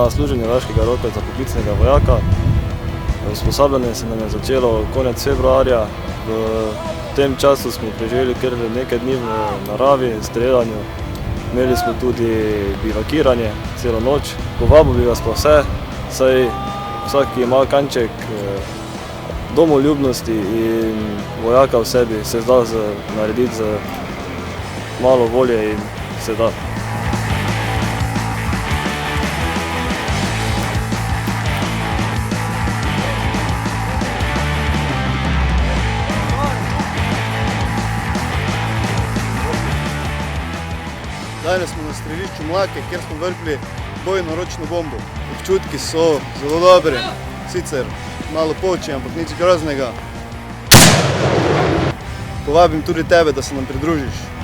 na služenje vojaškega roka za poklicnega vojaka. Usposabljanje se nam je začelo konec februarja. V tem času smo preživeli kar nekaj dni v naravi, streljanju. Imeli smo tudi bivakiranje celo noč. Povabil bi vas pa vse, saj vsak, ki ima kanček domoljubnosti in vojaka v sebi, se da narediti z malo volje in se da. Danes smo na strelišču Mlake, kjer smo vrgli bojno ročno bombo. Občutki so zelo dobri, sicer malo poči, ampak nič groznega. Povabim tudi tebe, da se nam pridružiš.